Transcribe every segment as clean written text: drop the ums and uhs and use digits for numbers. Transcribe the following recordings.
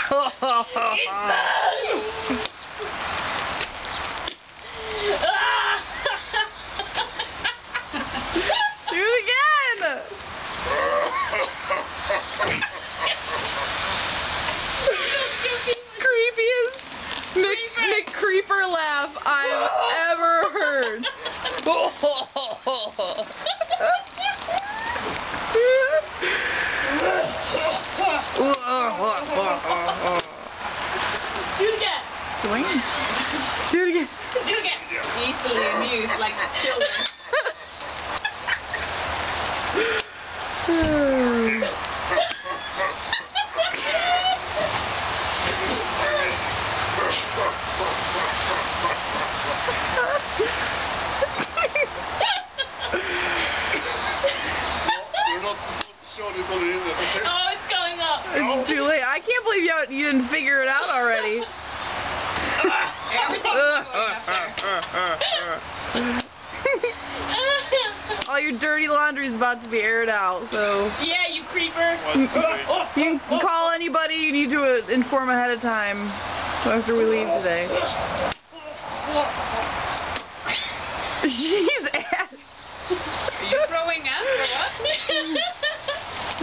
Do it again! Creepiest McCreeper laugh I've ever heard. Do it again. Dwayne. Do it again. Do it again. Easily amused like children. You're not supposed to show this on the internet, okay? Oh, it's going up. It's too late. I can't believe you didn't figure it out already. Everything's going up there. All your dirty laundry is about to be aired out, so Yeah, you creeper. What's the you can call anybody you need to inform ahead of time after we leave today. She's ass. Are you growing up or what?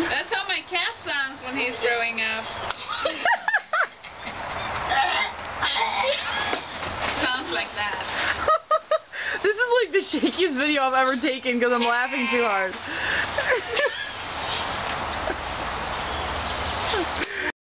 That's how my cat sounds when he's growing up. Sounds like that. This is like the shakiest video I've ever taken because I'm laughing too hard.